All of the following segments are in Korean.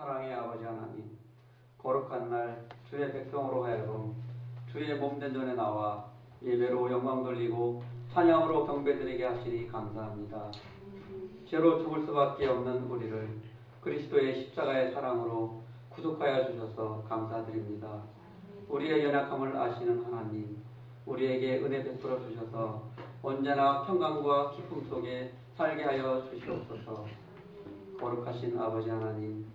사랑의 아버지 하나님, 거룩한 날 주의 백성으로 하여금 주의 몸된 전에 나와 예배로 영광 돌리고 찬양으로 경배드리게 하시니 감사합니다. 죄로 죽을 수밖에 없는 우리를 그리스도의 십자가의 사랑으로 구속하여 주셔서 감사드립니다. 우리의 연약함을 아시는 하나님, 우리에게 은혜 베풀어 주셔서 언제나 평강과 기쁨 속에 살게 하여 주시옵소서. 거룩하신 아버지 하나님,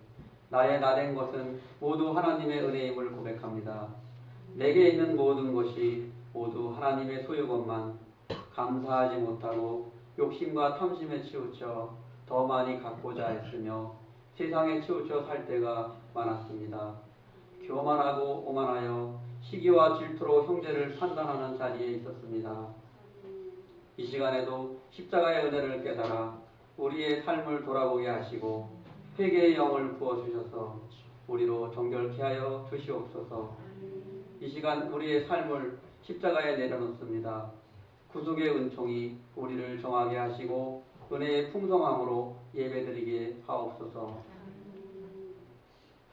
나의 나된 것은 모두 하나님의 은혜임을 고백합니다. 내게 있는 모든 것이 모두 하나님의 소유것만 감사하지 못하고 욕심과 탐심에 치우쳐 더 많이 갖고자 했으며 세상에 치우쳐 살 때가 많았습니다. 교만하고 오만하여 시기와 질투로 형제를 판단하는 자리에 있었습니다. 이 시간에도 십자가의 은혜를 깨달아 우리의 삶을 돌아보게 하시고 회개의 영을 부어주셔서 우리로 정결케 하여 주시옵소서. 이 시간 우리의 삶을 십자가에 내려놓습니다. 구속의 은총이 우리를 정하게 하시고 은혜의 풍성함으로 예배드리게 하옵소서.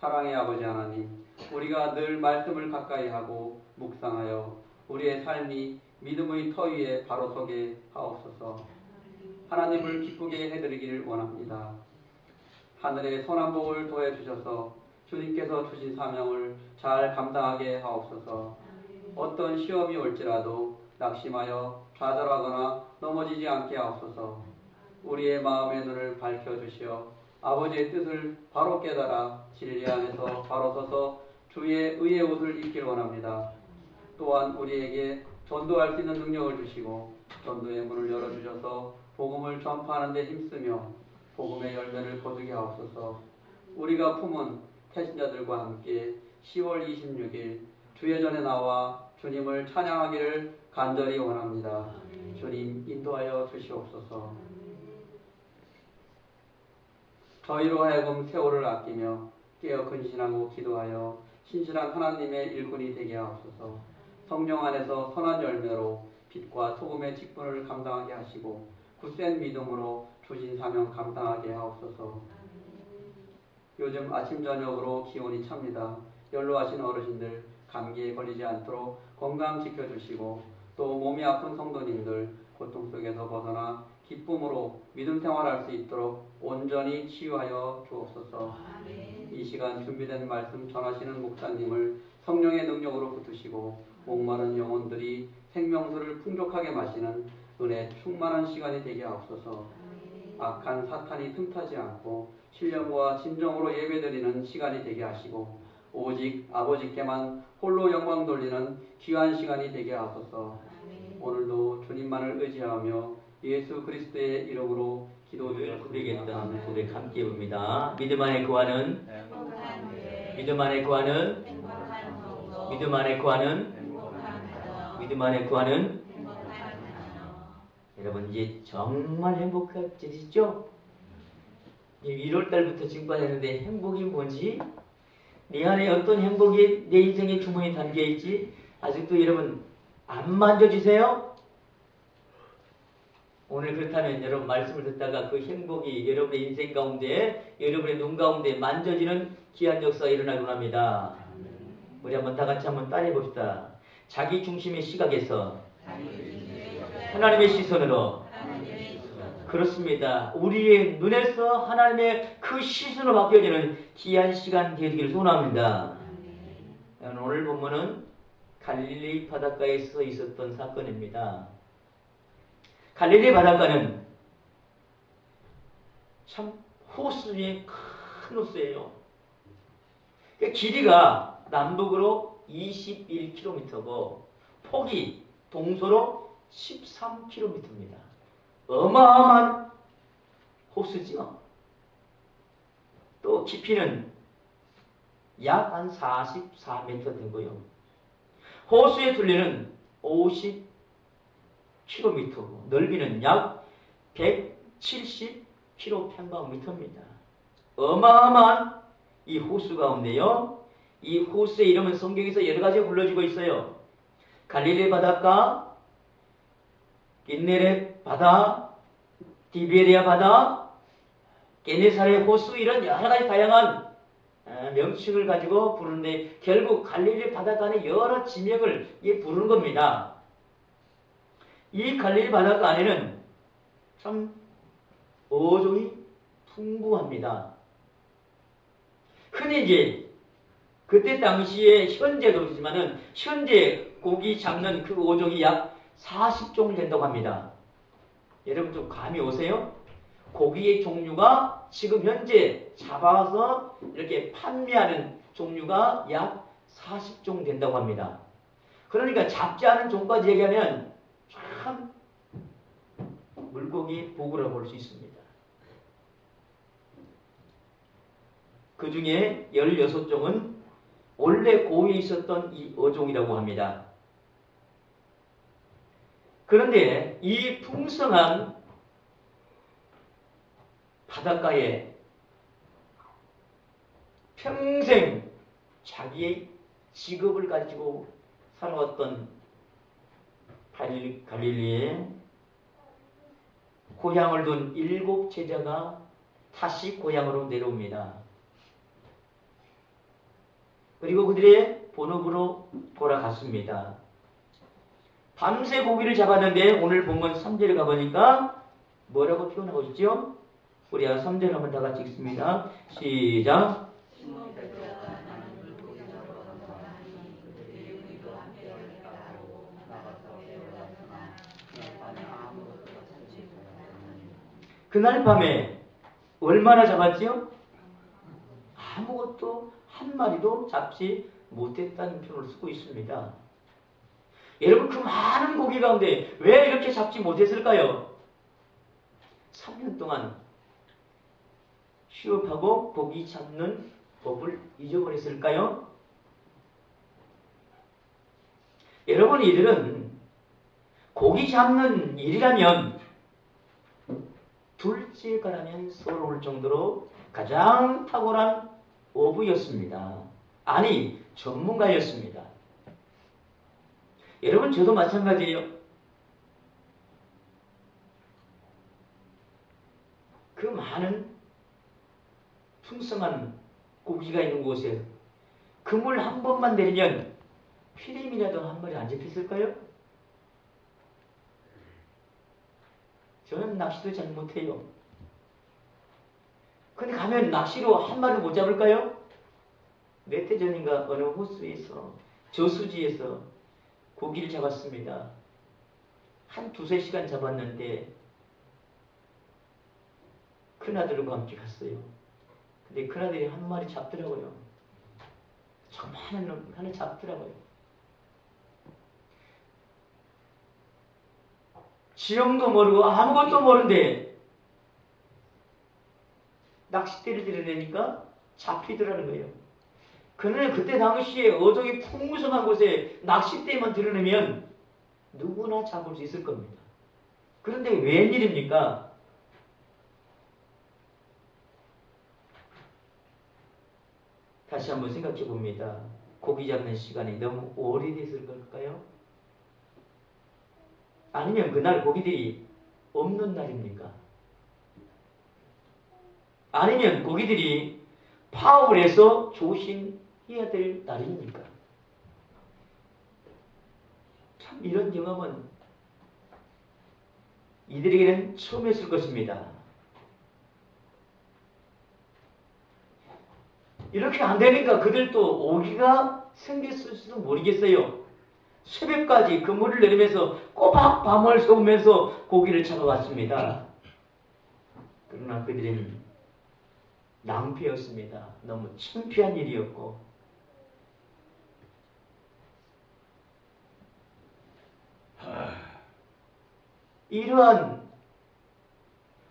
사랑의 아버지 하나님, 우리가 늘 말씀을 가까이 하고 묵상하여 우리의 삶이 믿음의 터 위에 바로 서게 하옵소서. 하나님을 기쁘게 해드리기를 원합니다. 하늘의 선한 복을 더해주셔서 주님께서 주신 사명을 잘 감당하게 하옵소서. 어떤 시험이 올지라도 낙심하여 좌절하거나 넘어지지 않게 하옵소서. 우리의 마음의 눈을 밝혀주시어 아버지의 뜻을 바로 깨달아 진리 안에서 바로 서서 주의 의의 옷을 입길 원합니다. 또한 우리에게 전도할 수 있는 능력을 주시고 전도의 문을 열어주셔서 복음을 전파하는 데 힘쓰며 복음의 열매를 거두게 하옵소서. 우리가 품은 태신자들과 함께 10월 26일 주의 전에 나와 주님을 찬양하기를 간절히 원합니다. 주님 인도하여 주시옵소서. 저희로 하여금 세월을 아끼며 깨어 근신하고 기도하여 신실한 하나님의 일꾼이 되게 하옵소서. 성령 안에서 선한 열매로 빛과 소금의 직분을 감당하게 하시고 굳센 믿음으로 주신 사명 감당하게 하옵소서. 요즘 아침 저녁으로 기온이 찹니다. 연로하신 어르신들 감기에 걸리지 않도록 건강 지켜주시고 또 몸이 아픈 성도님들 고통 속에서 벗어나 기쁨으로 믿음 생활할 수 있도록 온전히 치유하여 주옵소서. 이 시간 준비된 말씀 전하시는 목사님을 성령의 능력으로 붙드시고 목마른 영혼들이 생명수를 풍족하게 마시는 은혜 충만한 시간이 되게 하옵소서. 악한 사탄이 틈타지 않고 신령과 진정으로 예배드리는 시간이 되게 하시고 오직 아버지께만 홀로 영광 돌리는 귀한 시간이 되게 하소서. 오늘도 주님만을 의지하며 예수 그리스도의 이름으로 기도드리겠다. 고백 함께 봅니다. 믿음 안에 구하는 믿음 안에 구하는 믿음 안에 구하는 믿음 안에 구하는 여러분 이제 정말 행복해지시죠? 1월달부터 지금까지 했는데 행복이 뭔지 내 안에 어떤 행복이 내 인생의 주머니에 담겨있지 아직도 여러분 안 만져지세요? 오늘 그렇다면 여러분 말씀을 듣다가 그 행복이 여러분의 인생 가운데 여러분의 눈 가운데 만져지는 귀한 역사가 일어나곤 합니다. 우리 한번 다같이 한번 따라해 봅시다. 자기 중심의 시각에서 하나님의 시선으로 그렇습니다. 우리의 눈에서 하나님의 그 시선으로 바뀌어지는 귀한 시간 되기를 소원합니다. 오늘 본문은 갈릴리 바닷가에서 있었던 사건입니다. 갈릴리 바닷가는 참 호수의 큰 호수예요. 길이가 남북으로 21km고 폭이 동서로 13km입니다. 어마어마한 호수죠. 또 깊이는 약 한 44m 되고요. 호수의 둘레는 50km고 넓이는 약 170km²입니다. 어마어마한 이 호수 가운데요. 이 호수의 이름은 성경에서 여러 가지 불러지고 있어요. 갈릴리 바닷가, 긴네렛 바다, 디베리아 바다, 게네사렛 호수 이런 여러 가지 다양한 명칭을 가지고 부르는데 결국 갈릴리 바닷가 안에 여러 지명을 부르는 겁니다. 이 갈릴리 바닷가 안에는 참 어종이 풍부합니다. 흔히 이제 그때 당시에 현재도 그렇지만은 현재 고기 잡는 그 어종이 약 40종 된다고 합니다. 여러분 좀 감이 오세요? 고기의 종류가 지금 현재 잡아서 이렇게 판매하는 종류가 약 40종 된다고 합니다. 그러니까 잡지 않은 종까지 얘기하면 참 물고기 보고라고 볼 수 있습니다. 그 중에 16종은 원래 고위에 있었던 이 어종이라고 합니다. 그런데 이 풍성한 바닷가에 평생 자기의 직업을 가지고 살아왔던 갈릴리에 고향을 둔 7 제자가 다시 고향으로 내려옵니다. 그리고 그들의 본업으로 돌아갔습니다. 밤새 고기를 잡았는데 오늘 본문 3절에 가보니까 뭐라고 표현하고 있죠? 우리 3절 한번 다 같이 읽습니다. 시작. 그날 밤에 얼마나 잡았지요? 아무것도 한 마리도 잡지 못했다는 표현을 쓰고 있습니다. 여러분 그 많은 고기 가운데 왜 이렇게 잡지 못했을까요? 3년 동안 휴업하고 고기 잡는 법을 잊어버렸을까요? 여러분 이들은 고기 잡는 일이라면 둘째가라면 서러울 정도로 가장 탁월한 어부였습니다. 아니 전문가였습니다. 여러분 저도 마찬가지예요. 그 많은 풍성한 고기가 있는 곳에 그물 한 번만 내리면 피렘이라도 한 마리 안 잡혔을까요? 저는 낚시도 잘 못해요. 근데 가면 낚시로 한 마리 못 잡을까요? 몇 해 전인가 어느 호수에서 저수지에서 고기를 잡았습니다. 한 2-3시간 잡았는데 큰아들과 함께 갔어요. 근데 큰아들이 한 마리 잡더라고요. 저 많은 놈 하나 잡더라고요. 지형도 모르고 아무것도 모르는데 낚싯대를 들여내니까 잡히더라는 거예요. 그러나 그때 당시에 어종이 풍성한 곳에 낚싯대만 들여내면 누구나 잡을 수 있을 겁니다. 그런데 웬일입니까? 다시 한번 생각해 봅니다. 고기 잡는 시간이 너무 오래됐을 걸까요? 아니면 그날 고기들이 없는 날입니까? 아니면 고기들이 파업을 해서 조심해야 될 날입니까? 참 이런 경험은 이들에게는 처음이었을 것입니다. 이렇게 안 되니까 그들도 오기가 생겼을지도 모르겠어요. 새벽까지 그물을 내리면서 꼬박 밤을 새우면서 고기를 잡아왔습니다. 그러나 그들은 낭패였습니다. 너무 창피한 일이었고 이러한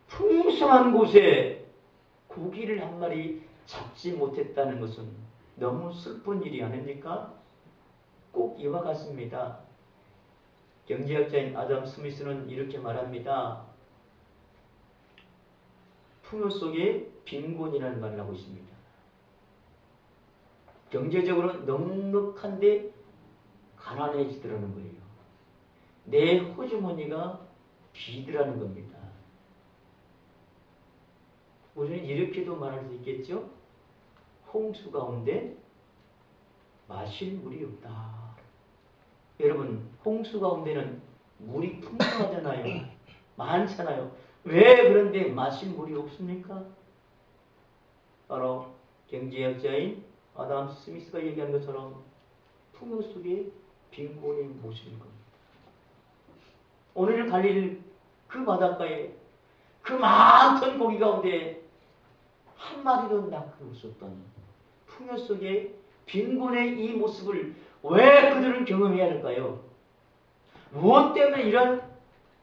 풍성한 곳에 고기를 한 마리 잡지 못했다는 것은 너무 슬픈 일이 아닙니까? 꼭 이와 같습니다. 경제학자인 아담 스미스는 이렇게 말합니다. 풍요 속에 빈곤이라는 말을 하고 있습니다. 경제적으로 넉넉한데 가난해지더라는 거예요. 내 호주머니가 비더라는 겁니다. 우리는 이렇게도 말할 수 있겠죠? 홍수 가운데 마실 물이 없다. 여러분, 홍수 가운데는 물이 풍성하잖아요. 많잖아요. 왜 그런데 마실 물이 없습니까? 바로 경제학자인 아담 스미스가 얘기한 것처럼 풍요 속에 빈곤의 모습인 겁니다. 오늘 갈릴 그 바닷가에 그 많던 고기 가운데 한 마리도 낚을 수 없던 풍요 속에 빈곤의 이 모습을 왜 그들은 경험해야 할까요? 무엇 때문에 이런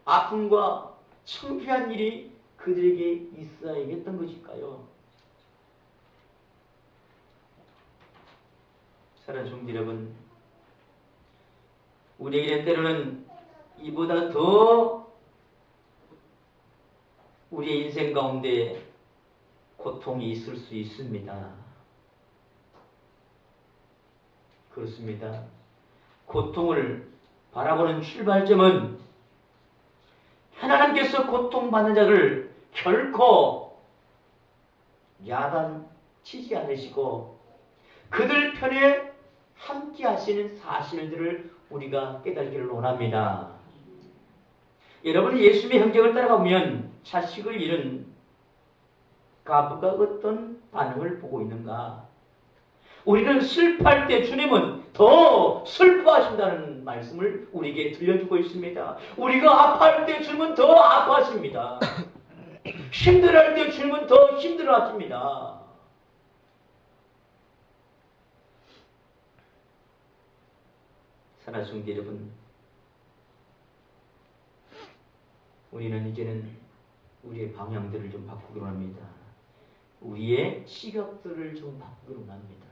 아픔과 창피한 일이 그들에게 있어야겠던 것일까요? 사랑하는 성도 여러분, 우리에게는 때로는 이보다 더 우리의 인생 가운데 고통이 있을 수 있습니다. 그렇습니다. 고통을 바라보는 출발점은 하나님께서 고통받는 자를 결코 야단치지 않으시고 그들 편에 함께 하시는 사실들을 우리가 깨닫기를 원합니다. 여러분이 예수님의 행적을 따라가보면 자식을 잃은 가부가 어떤 반응을 보고 있는가? 우리는 슬퍼할 때 주님은 더 슬퍼하신다는 말씀을 우리에게 들려주고 있습니다. 우리가 아파할 때 주님은 더 아파하십니다. 힘들어할 때 주님은 더 힘들어하십니다. 사랑하는 성도 여러분, 우리는 이제는 우리의 방향들을 좀 바꾸기로 합니다. 우리의 시각들을 좀 바꾸기로 합니다.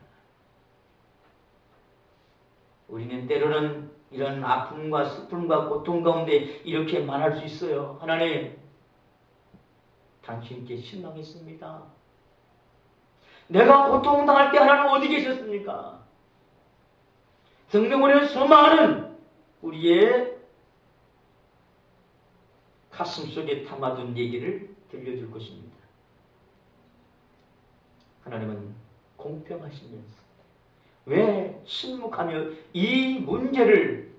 우리는 때로는 이런 아픔과 슬픔과 고통 가운데 이렇게 말할 수 있어요. 하나님, 당신께 실망했습니다. 내가 고통당할 때 하나님 어디 계셨습니까? 등등 우리는 수많은 우리의 가슴 속에 담아둔 얘기를 들려줄 것입니다. 하나님은 공평하시면서 왜 침묵하며 이 문제를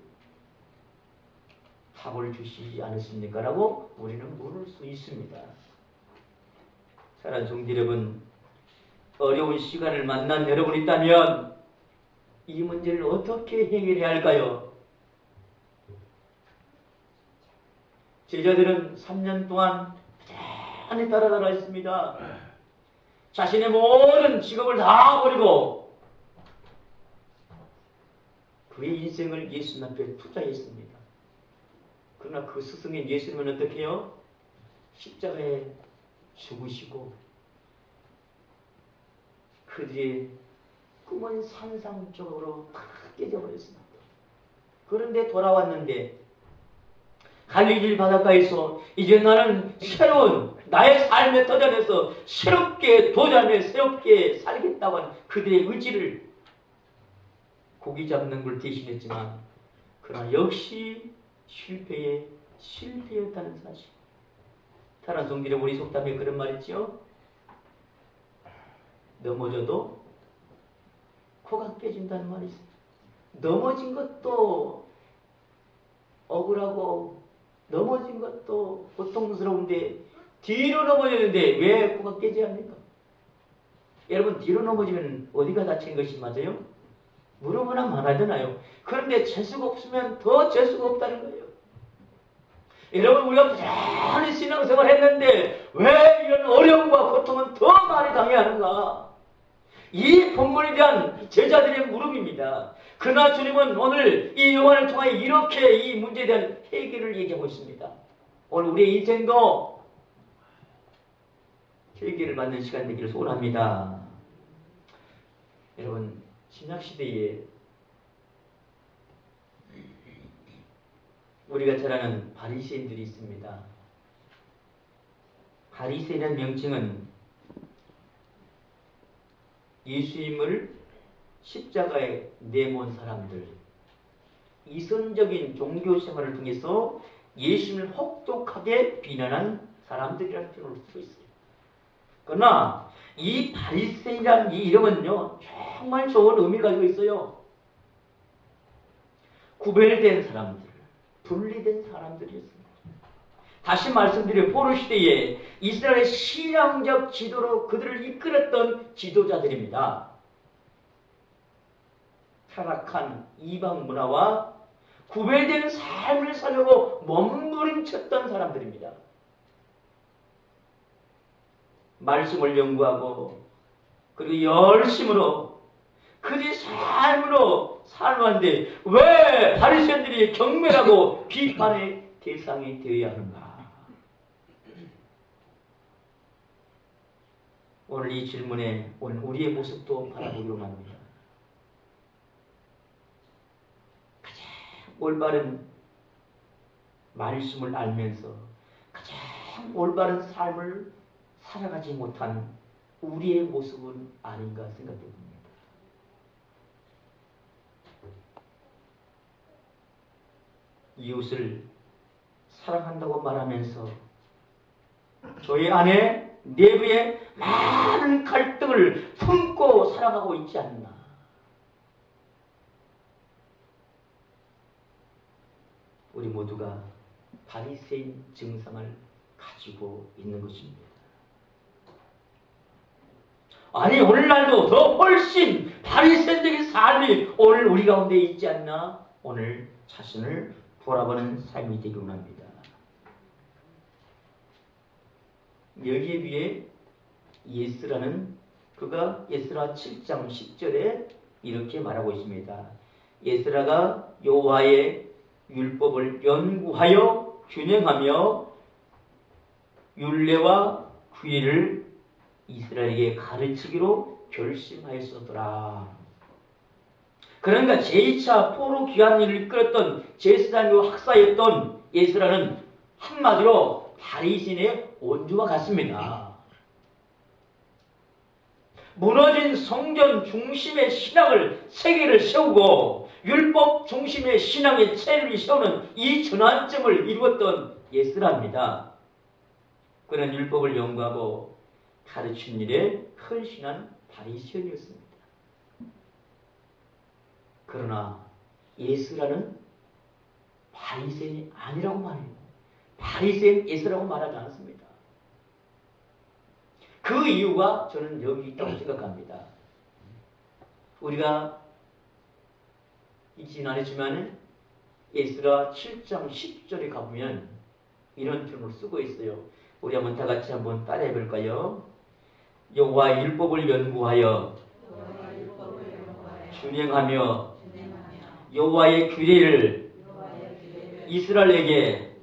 답을 주시지 않으십니까? 라고 우리는 물을 수 있습니다. 사랑하는 성도 여러분, 어려운 시간을 만난 여러분이 있다면 이 문제를 어떻게 해결해야 할까요? 제자들은 3년 동안 부단히 따라다가 있습니다. 자신의 모든 직업을 다 버리고 그의 인생을 예수님 앞에 투자했습니다. 그러나 그 스승인 예수님은 어떻게 해요? 십자가에 죽으시고 그들의 꿈은 산상적으로 다 깨져버렸습니다. 그런데 돌아왔는데 갈릴리 바닷가에서 이제 나는 새로운 나의 삶의 도전에서 새롭게 도전해 새롭게 살겠다고 하는 그들의 의지를 고기 잡는 걸 대신했지만 그러나 역시 실패였다는 사실. 사랑하는 성도 여러분, 우리 속담에 그런 말 있죠? 넘어져도 코가 깨진다는 말이 있어요. 넘어진 것도 억울하고 넘어진 것도 고통스러운데 뒤로 넘어졌는데 왜 코가 깨져야 합니까? 여러분, 뒤로 넘어지면 어디가 다치는 것이 맞아요? 무릎 하나 많아잖아요. 그런데 재수가 없으면 더 재수가 없다는 거예요. 여러분, 우리가 부단히 신앙생활 했는데 왜 이런 어려움과 고통은 더 많이 당해야 하는가? 이 본문에 대한 제자들의 물음입니다. 그러나 주님은 오늘 이 요한을 통하여 이렇게 이 문제에 대한 해결을 얘기하고 있습니다. 오늘 우리의 인생도 해결을 받는 시간 되기를 소원합니다. 여러분, 신약시대에 우리가 잘 아는 바리새인들이 있습니다. 바리새인이라는 명칭은 예수님을 십자가에 내몬 사람들, 이선적인 종교 생활을 통해서 예수님을 혹독하게 비난한 사람들이라는 표현을 쓰고 있어요. 그러나 이 바리새인이라는 이 이름은요, 정말 좋은 의미를 가지고 있어요. 구별된 사람들, 분리된 사람들이었습니다. 다시 말씀드려, 포로 시대에 이스라엘의 신앙적 지도로 그들을 이끌었던 지도자들입니다. 타락한 이방 문화와 구별된 삶을 살려고 몸부림쳤던 사람들입니다. 말씀을 연구하고 그리고 열심으로 그들의 삶으로 살았는데 왜 바리새인들이 경멸하고 비판의 대상이 되어야 하는가? 오늘 이 질문에 오늘 우리의 모습도 바라보기로 합니다. 가장 올바른 말씀을 알면서 가장 올바른 삶을 살아가지 못한 우리의 모습은 아닌가 생각해 봅니다. 이웃을 사랑한다고 말하면서 저희 안에 내부에 많은 갈등을 품고 살아가고 있지 않나. 우리 모두가 바리새인 증상을 가지고 있는 것입니다. 아니 오늘날도 더 훨씬 바리새인적인 삶이 오늘 우리 가운데 있지 않나. 오늘 자신을 돌아보는 삶이 되기를 합니다. 여기에 비해 예스라는 그가 예스라 7장 10절에 이렇게 말하고 있습니다. 예스라가 여호와의 율법을 연구하여 균형하며 율례와 규례를 이스라엘에게 가르치기로 결심하였었더라. 그러니까 제2차 포로 귀환을 이끌었던 제사장교 학사였던 예스라는 한마디로 바리새인의 온주와 같습니다. 무너진 성전 중심의 신앙을 세계를 세우고 율법 중심의 신앙의 체를 세우는 이 전환점을 이루었던 예스라입니다. 그는 율법을 연구하고 가르친 일에 헌신한 바리새인이었습니다. 그러나 예스라는 바리새인이 아니라고 말해요. 바리새인 예스라고 말하지 않습니다. 그 이유가 저는 여기 있다고 생각합니다. 우리가 잊지는 않았지만 예스라 7장 10절에 가보면 이런 표현을 쓰고 있어요. 우리 한번 다 같이 한번 따라해 볼까요? 여호와의 율법을 연구하여 준행하며 여호와의 규례를 이스라엘에게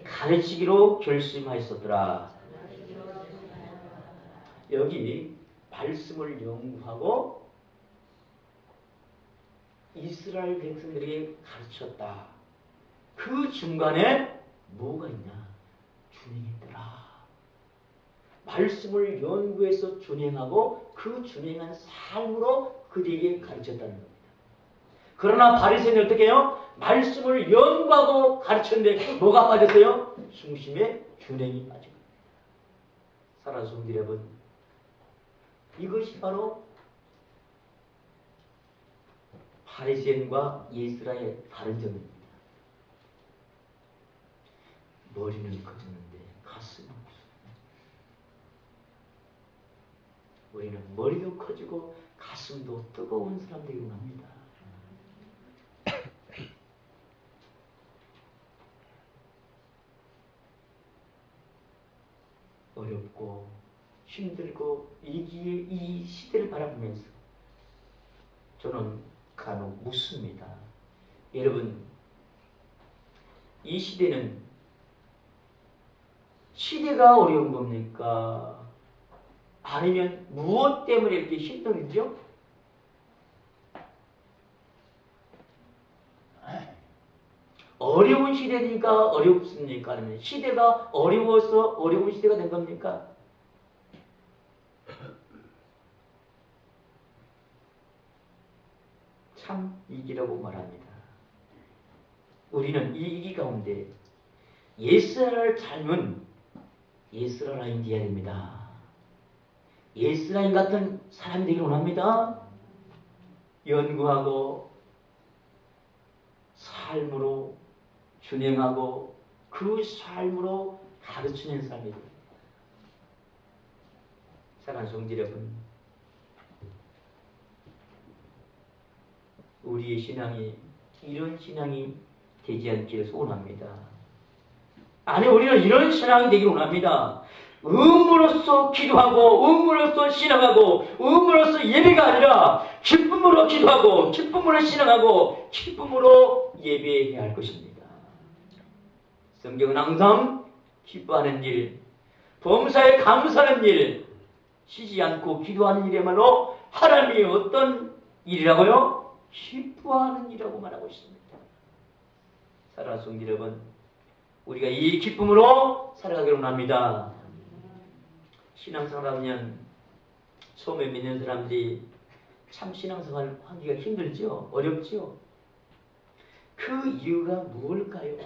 가르치기로 결심하였었더라. 여기 말씀을 연구하고 이스라엘 백성들에게 가르쳤다. 그 중간에 뭐가 있냐? 준행했더라. 말씀을 연구해서 준행하고 그 준행한 삶으로 그들에게 가르쳤다는 겁니다. 그러나 바리새인은 어떻게 해요? 말씀을 연구하고 가르쳤는데 뭐가 빠졌어요? 중심에 준행이 빠져요. 사랑하는 성도 여러분, 이것이 바로 바리새인과 예스라의 다른 점입니다. 머리는 커졌는데 가슴은 없어요. 우리는 머리도 커지고 가슴도 뜨거운 사람들이곤 합니다. 어렵고 힘들고 위기의 이 시대를 바라보면서 저는 간혹 묻습니다. 여러분, 이 시대는 시대가 어려운 겁니까? 아니면 무엇 때문에 이렇게 힘들죠? 어려운 시대니까 어렵습니까? 아니면 시대가 어려워서 어려운 시대가 된 겁니까? 참 위기라고 말합니다. 우리는 이 위기 가운데 예스라를 닮은 예스라를 인지해야 됩니다. 예스라엘 같은 사람이 되길 원합니다. 연구하고 삶으로 준행하고 그 삶으로 가르치는 삶이 됩니다. 사랑하는 성도 여러분, 우리의 신앙이 이런 신앙이 되지 않기를 소원합니다. 아니, 우리는 이런 신앙이 되기를 원합니다. 의무로서 기도하고 의무로서 신앙하고 의무로서 예배가 아니라 기쁨으로 기도하고 기쁨으로 신앙하고 기쁨으로 예배해야 할 것입니다. 성경은 항상 기뻐하는 일, 범사에 감사하는 일, 쉬지 않고 기도하는 일이야말로 하나님이 어떤 일이라고요? 기뻐하는 일이라고 말하고 있습니다. 사랑하는 성도 여러분, 우리가 이 기쁨으로 살아가기를 원합니다. 신앙생활하면 처음에 믿는 사람들이 참 신앙생활 하기가 힘들죠? 어렵죠? 그 이유가 무엇일까요?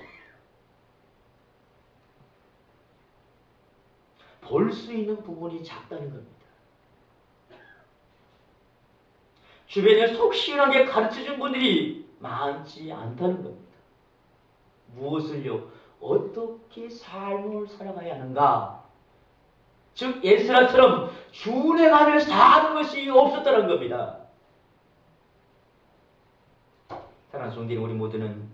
볼 수 있는 부분이 작다는 겁니다. 주변에 속시원하게 가르쳐준 분들이 많지 않다는 겁니다. 무엇을요? 어떻게 삶을 살아가야 하는가? 즉 에스라처럼 준행하며 사는 것이 없었다는 겁니다. 사랑하는 성도님, 우리 모두는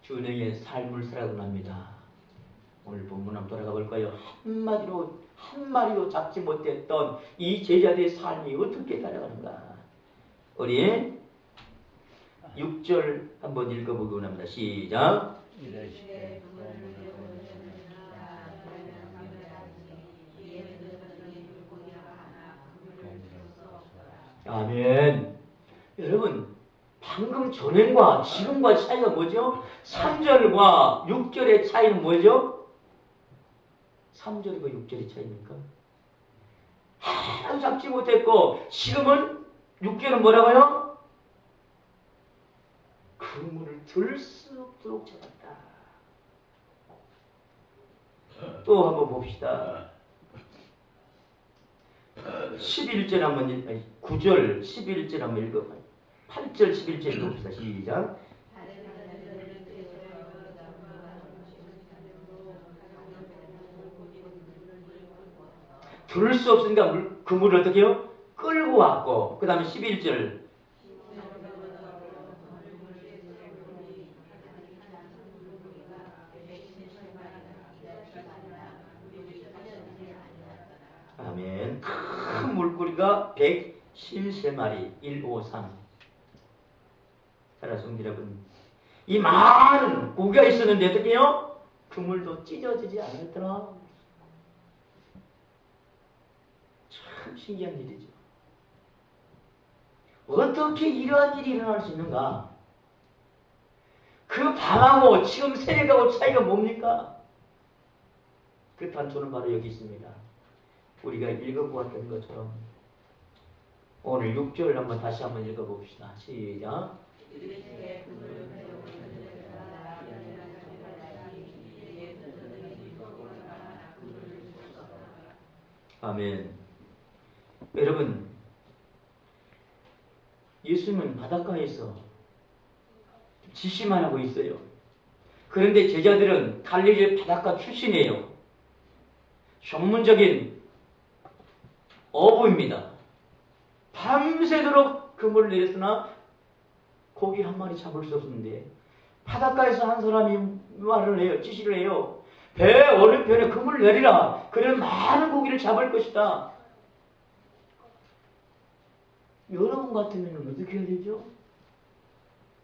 준행의 삶을 살아가곤 합니다. 오늘 본문 한번 돌아가 볼까요? 한마디로 잡지 못했던 이 제자들의 삶이 어떻게 살아가는가? 우리 6절 한번 읽어보고 합니다. 시작. 아멘. 여러분, 방금 전행과 지금과 차이가 뭐죠? 3절과 6절의 차이는 뭐죠? 3절과 6절의 차이입니까? 하나도 잡지 못했고 지금은 6절은 뭐라고요? 그물을 들 수 없도록 잡았다. 또 한번 봅시다. 11절 한번 9절 11절 한번 읽어봐요. 8절 11절 읽어봅시다. 시작. 들을 수 없으니까 그물을 어떻게 해요? 끌고 왔고, 그 다음에 11절 아멘. 큰 물고기가 113마리 153. 사랑하는 성도 여러분, 이 많은 고기가 있었는데 어떻게 해요? 그물도 찢어지지 않았더라. 참 신기한 일이죠. 어떻게 이러한 일이 일어날 수 있는가? 그 방하고 지금 세력하고 차이가 뭡니까? 그 단초는 바로 여기 있습니다. 우리가 읽어보았던 것처럼 오늘 6절 한번 다시 한번 읽어봅시다. 시작. 아멘. 여러분, 예수님은 바닷가에서 지시만 하고 있어요. 그런데 제자들은 갈릴리 바닷가 출신이에요. 전문적인 어부입니다. 밤새도록 그물을 내렸으나 고기 한 마리 잡을 수 없었는데 바닷가에서 한 사람이 말을 해요. 지시를 해요. 배 오른편에 그물을 내리라. 그러면 많은 고기를 잡을 것이다. 여러분 같으면 어떻게 해야 되죠?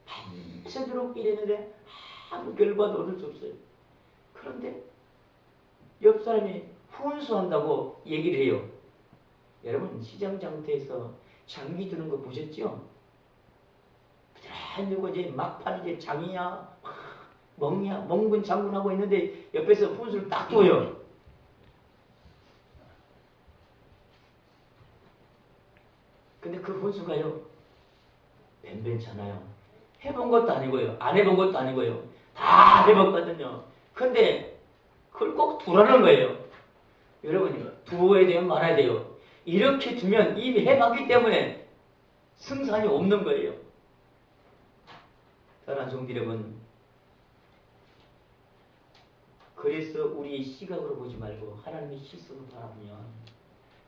밤새도록 일했는데 아무 결과도 얻을 수 없어요. 그런데 옆 사람이 훈수한다고 얘기를 해요. 여러분, 시장 장터에서 장기 두는 거 보셨죠? 그리고 이제 막판 이제 장이야, 멍이야, 멍군 장군하고 있는데 옆에서 훈수를 딱 둬요. 근데 그 훈수가요, 뱀뱀잖아요. 해본 것도 아니고요, 안 해본 것도 아니고요, 다 해봤거든요. 근데 그걸 꼭 두라는 거예요. 여러분, 두어야 돼요? 말아야 돼요? 이렇게 두면 이미 해봤기 때문에 승산이 없는 거예요. 사랑하는 성도 여러분, 그래서 우리 시각으로 보지 말고 하나님의 시선으로 바라보면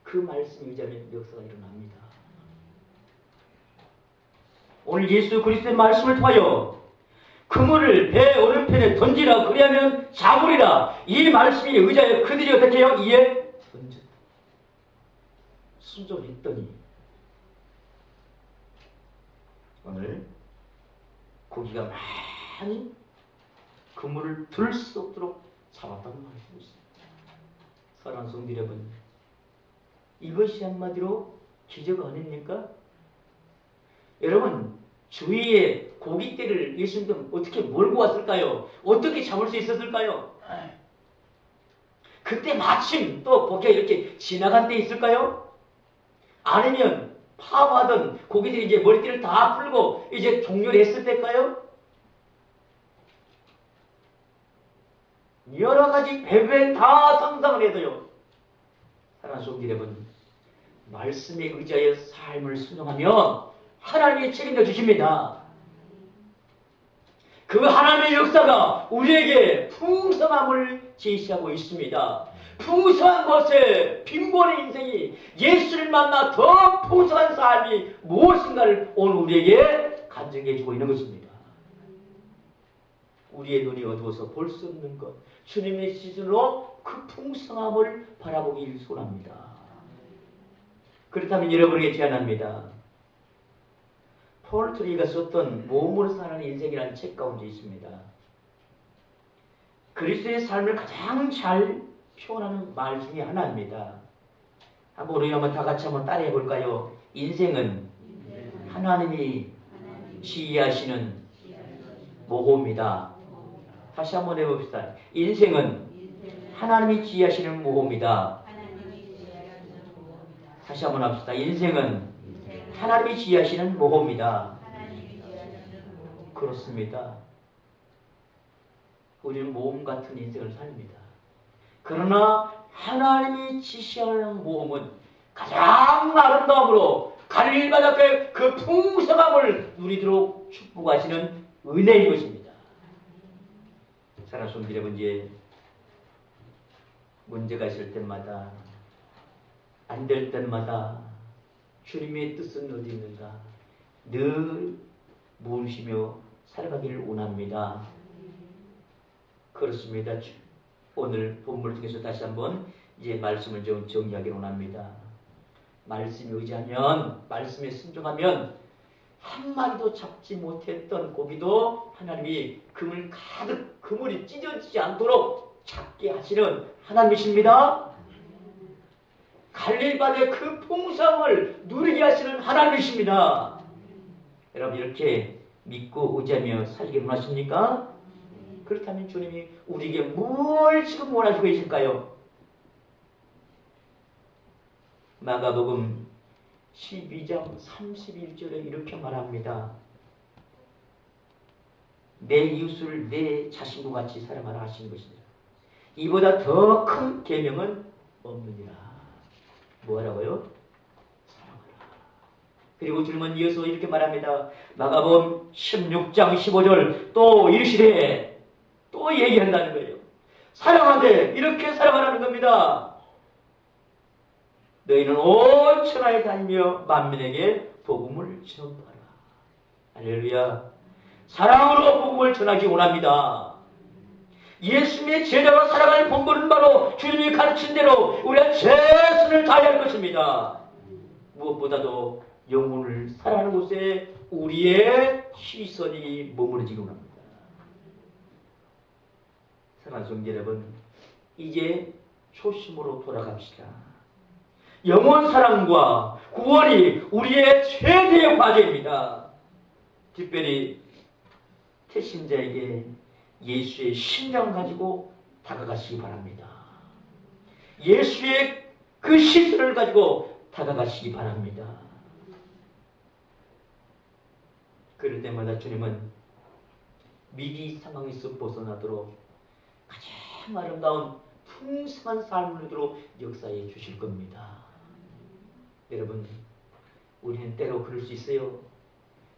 그 말씀에 의지하면 역사가 일어납니다. 오늘 예수 그리스도의 말씀을 통하여 그물을 배 오른편에 던지라 그리하면 잡으리라. 이 말씀이 의지하여 그들이 어떻게 해요? 이에 던졌다. 순종했더니 오늘 고기가 많이 그물을 들 수 없도록 잡았다는 말씀이 있습니다. 사랑하는 성도 여러분, 이것이 한마디로 기적 아닙니까? 여러분, 주위에 고깃대를 예수님은 어떻게 몰고 왔을까요? 어떻게 잡을 수 있었을까요? 그때 마침 또 고기가 이렇게 지나간 데 있을까요? 아니면 파업하던 고기들이 이제 머리띠를 다 풀고 이제 종료를 했을 때일까요? 여러 가지 배변 다 상상을 해도요. 사랑하는 성도 여러분, 말씀에 의지하여 삶을 순종하며 하나님이 책임져 주십니다. 그 하나님의 역사가 우리에게 풍성함을 제시하고 있습니다. 풍성한 것에 빈곤의 인생이 예수를 만나 더 풍성한 삶이 무엇인가를 오늘 우리에게 간증해 주고 있는 것입니다. 우리의 눈이 어두워서 볼 수 없는 것, 주님의 시선으로 그 풍성함을 바라보길 소원합니다. 그렇다면 여러분에게 제안합니다. 폴 트리가 썼던 몸으로 사는 인생이라는 책 가운데 있습니다. 그리스도의 삶을 가장 잘 표현하는 말 중에 하나입니다. 우리 한번 다 같이 한번 따라해 볼까요? 인생은 하나님이 지휘하시는 모호입니다. 다시 한번 해봅시다. 인생은 하나님이 지휘하시는 모호입니다. 다시 한번 합시다. 인생은 하나님이 지휘하시는 모호입니다. 그렇습니다. 우리는 모험 같은 인생을 삽니다. 그러나 하나님이 지시하는 모험은 가장 아름다움으로 갈릴리 바닷가의 그 풍성함을 누리도록 축복하시는 은혜인 것입니다. 사랑하는 성도 여러분, 이제 문제가 있을 때마다 안 될 때마다 주님의 뜻은 어디 있는가 늘 물으시며 살아가기를 원합니다. 그렇습니다. 오늘 본문을 통해서 다시 한번 이제 말씀을 좀 정리하기를 원합니다. 말씀에 의지하면, 말씀에 순종하면 한 마리도 잡지 못했던 고기도 하나님이 그물 가득, 그물이 찢어지지 않도록 잡게 하시는 하나님이십니다. 갈릴리 바다의 그 풍성을 누리게 하시는 하나님이십니다. 여러분, 이렇게 믿고 의지하며 살기를 원하십니까? 그렇다면 주님이 우리에게 뭘 지금 원하시고 계실까요? 마가복음 12장 31절에 이렇게 말합니다. 내 이웃을 내 자신과 같이 사랑하라 하시는 것입니다. 이보다 더 큰 계명은 없느니라. 뭐라고요? 사랑하라. 그리고 주님은 이어서 이렇게 말합니다. 마가복음 16장 15절 또 이르시되, 또 얘기한다는 거예요. 사랑하되 이렇게 사랑하라는 겁니다. 너희는 온 천하에 다니며 만민에게 복음을 전파하라. 할렐루야. 사랑으로 복음을 전하기 원합니다. 예수님의 제자로 살아갈 본분은 바로 주님이 가르친 대로 우리가 최선을 다해야 할 것입니다. 무엇보다도 영혼을 사랑하는 곳에 우리의 시선이 머무르지기 원합니다. 사랑하는 성도 여러분, 이제 초심으로 돌아갑시다. 영혼 사랑과 구원이 우리의 최대의 과제입니다. 특별히 태신자에게 예수의 심령을 가지고 다가가시기 바랍니다. 예수의 그 시선을 가지고 다가가시기 바랍니다. 그럴 때마다 주님은 위기 상황에서 벗어나도록 가장 아름다운 풍성한 삶으로 역사해 주실 겁니다. 여러분, 우리는 때로 그럴 수 있어요.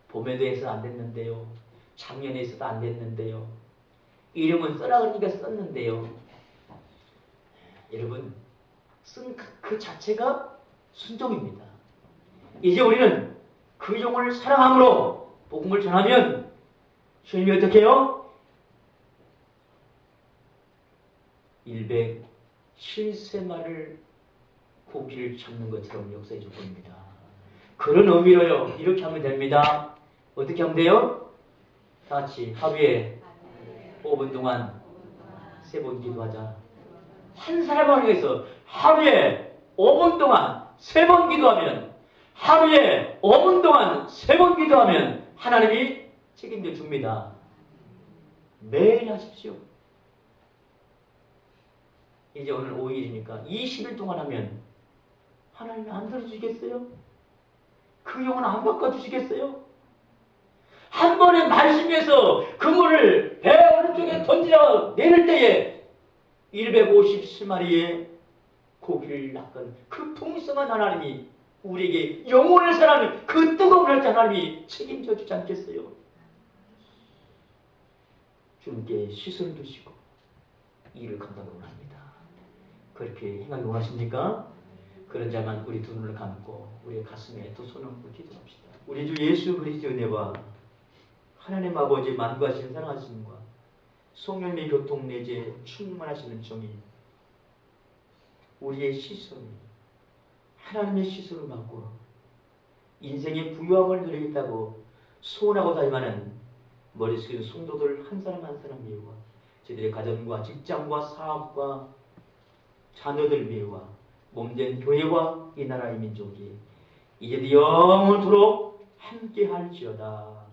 봄에도 해서 안 됐는데요. 작년에 있어도 안 됐는데요. 이름은 써라 그러니까 썼는데요. 여러분, 쓴 그 자체가 순종입니다. 이제 우리는 그 영혼을 사랑함으로 복음을 전하면 주님이 어떻게 해요? 107세마를 고기를 잡는 것처럼 역사해 줄 겁니다. 그런 의미로요. 이렇게 하면 됩니다. 어떻게 하면 돼요? 다 같이 하루에 5분 동안 3번 기도하자. 한 사람을 위해서 하루에 5분 동안 3번 기도하면, 하루에 5분 동안 3번 기도하면 하나님이 책임져 줍니다. 매일 하십시오. 이제 오늘 5일이니까 20일 동안 하면 하나님이 안 들어주시겠어요? 그 영혼 안 바꿔주시겠어요? 한 번에 말씀에서 그물을 배 오른쪽에 던지려 내릴 때에 157마리의 고기를 낚은 그 풍성한 하나님이 우리에게 영혼을 사랑하는 그 뜨거운 날짜 하나님이 책임져 주지 않겠어요? 주님께 시선을 두시고 일을 감당을 원합니다. 그렇게 행하기 원하십니까? 그런 자만 우리 두 눈을 감고 우리의 가슴에 두 손을 얹고 기도합시다. 우리 주 예수 그리스도의 은혜와 하나님 아버지 만구하시는 사랑하심과 성령의 교통 내재 충만하시는 정의, 우리의 시선이 하나님의 시선을 받고 인생의 부유함을 누리겠다고 소원하고 다니는 머리 숙인 성도들 한 사람 한 사람 위에와 저들의 가정과 직장과 사업과 자녀들 위에와 몸된 교회와 이 나라의 민족이 이제도 영원토록 함께 할지어다.